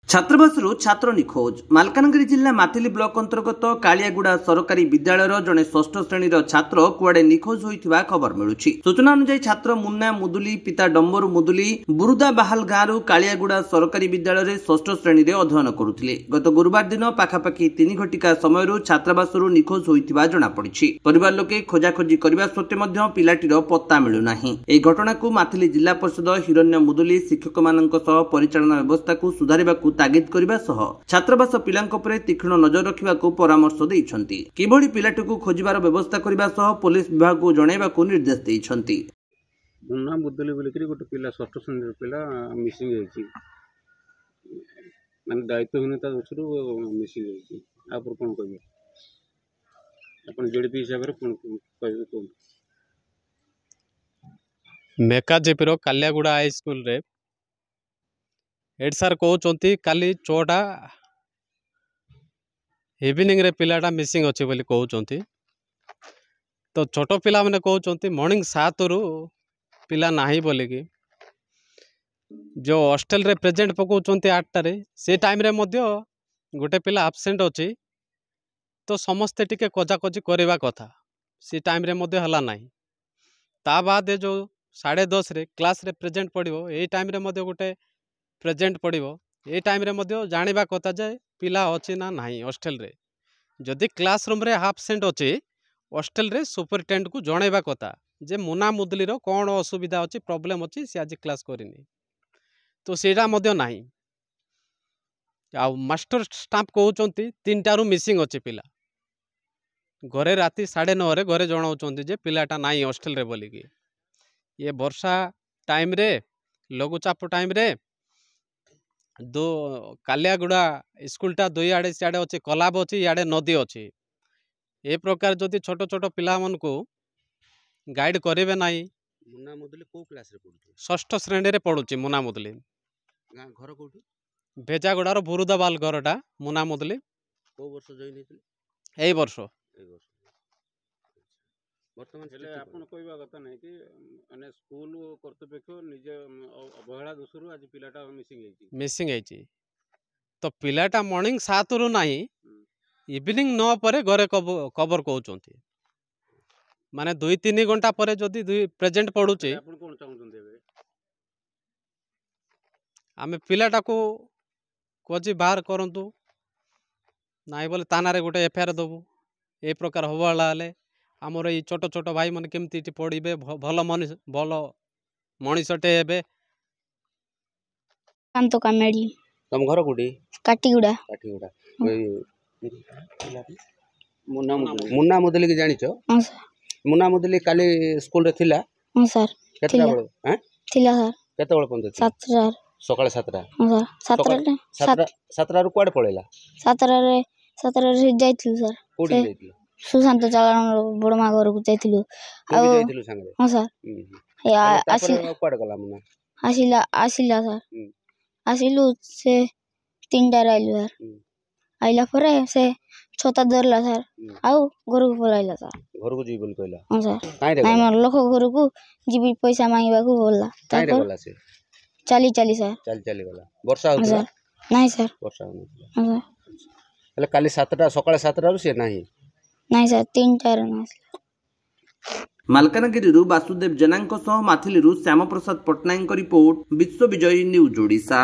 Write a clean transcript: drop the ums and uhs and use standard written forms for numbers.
छात्रावासरू छात्र निखोज मालकानगिरी जिला माथिली ब्लॉक अंतर्गत कालियागुड़ा सरकारी विद्यालय जड़े षष्ठ श्रेणी छात्र कुआड़े निखोज होता खबर मिलूँ। सूचना अनुसार छात्र मुन्ना मुदुली पिता डम्बरू मुदुली बुरुदा बाहाल गांव कालियागुड़ा सरकारी विद्यालय षष्ठ श्रेणी में अध्ययन करुले। गत गुरुवार दिन पाखापाखि 3 घटिका समय छात्रावासरू निखोज होता जमापड़ी। परिवार लोके खोजाखोजी करने सत्वे पिलाटीर पत्ता मिलूना। यह घटना को माथिली जिला परिषद हिरण्य मुदुली शिक्षक मान परिचालना व्यवस्था को सुधार तागिद करने सह छात्रावास पिलांक उपरे तीक्ष्ण नजर रखा परामर्श देइछन्ति। किभଳି पिलाटीକୁ खोजिबार व्यवस्था करने सह पुलिस विभाग को जणाइबाकू निर्देश देइछन्ति। मुन्ना मुदुली बोलिकरी गोटे पिला षष्ठ श्रेणी पिला मिसिंग होइछि, माने दायित्वहीनता दोषरू मिसिंग होइछि। आ पर कोन कहबे अपन जेडीपी हिसाब रे कोन कहबे कोन मेका जेपीरो कालियागुड़ा हाई स्कूल रे हेड सार कहते काली 6टा इवनिंग रे पिलाटा मिसिंग अच्छे बोली कहते। तो छोट पिला मैंने कहते मॉर्निंग 7 रु पिला नहीं बोलिकी जो हॉस्टेल रे प्रेजेंट पकाउछन्ति 8टारे से टाइम रे मध्य गोटे पिला आब्सेंट अच्छी। तो समस्ते टिके खोजाखोजी करवा कथा से टाइम रे मध्य हला नहीं। ता बाद जो 10:30 रे क्लास रे प्रेजेंट पड़ो यही टाइम रे मध्य गोटे प्रेजेंट पड़ो ये टाइम रे मध्य जानिबा कथा जे पिला अच्छी ना नहीं हॉस्टेल रे। जदि क्लासरूम रे आब्सेंट अच्छी हॉस्टेल रे सुपरिटेंडेंट को जणाइबा कथा जे मुना मुदुलीर कौन असुविधा अच्छी प्रॉब्लम अच्छी सी आज क्लास करनी। तो सेटा मध्य नहीं। आ मास्टर स्टाफ कहते 3टारू मिसिंग अच्छी पिला घरे राति 9:30 रे घरे जनाऊँ जे पिलाटा नहीं हॉस्टेल रे बोलिकी। ये वर्षा टाइम रे लघुचाप टाइम रे दो कालियागुड़ा स्कूलटा 2 आड़े सियाड़े अच्छे कलाब अच्छी इे नदी अच्छी। ए प्रकार जदि छोट छोट पिला मन को गाइड करेंगे नहीं। मुन्ना मुदुली को क्लास रे पढुछि? षष्ठ श्रेणी रे पढ़ुछि मुना मुदुली। घर कोठी? भेजागुड़ार बुरुदाबाल घरटा मुना मुदुली। को वर्ष जॉइन हेतिले? एई वर्ष। वर्तमान हेले आपण कहबा कथा नै कि माने स्कूल कर्तृपक्ष निजे अवहेला दोषरू आज पिलाटा मिसिंग हेछि। तो पिलाटा मॉर्निंग 7 रु नहीं इवनिंग 9 पर घरे कवर कहउछन्ति माने 2-3 घंटा पर जदि प्रेजेंट पड़ुछि। आपण कोन चाहुछन्ति एबे? आमे पिलाटा को खोजी बाहर करंतु नाइ बोले ताना रे गोटे एफआईआर दबु। ए प्रकार होवाला हले आमर ये छोट छोट भाई मन केमती पढ़े भल मनीषटे हे। तम घर कोठी? काटीगुड़ा। काटीगुड़ा। मुन्ना मुदुली की जानिछ? हां सर। मुन्ना मुदुली काली स्कूल रे थिला? हां सर। केतरा बळे? हैं? थिला सर। केते बळे पंदे? 7 सर। सकाळे 7टा? हां सर। 7टा रु कुआडे पळेला? 7 रे जाइथिलु सर। कोठी जाइथिलु? सुशांत चालाण बड़मा घर को जाइथिलु। आ जाइथिलु संगे? हां सर। या आसिला कुआडे गला मुन्ना? आसिला सर। आसिलु से 3टा रे आइलु सर। आइला परे से छता धरला सर। आउ घर को पलाइला सर। घर को जी बोल कहला? हां सर। काई रे? नाइ मोर लोक घर को जीबी पैसा मांगीबा को बोलला। काई रे गला से? चाली सर। चाली गला। वर्षा होतला? नाइ सर। वर्षा होतला। हां सर। हेले काली 7टा सकाळे 7टा रु से नाही? नाइ सर 3टा रे नाइ। मालकानगिरी वासुदेव जेना माथिली श्याम प्रसाद पट्टनायक रिपोर्ट विश्व विजयी न्यूज ओडिशा।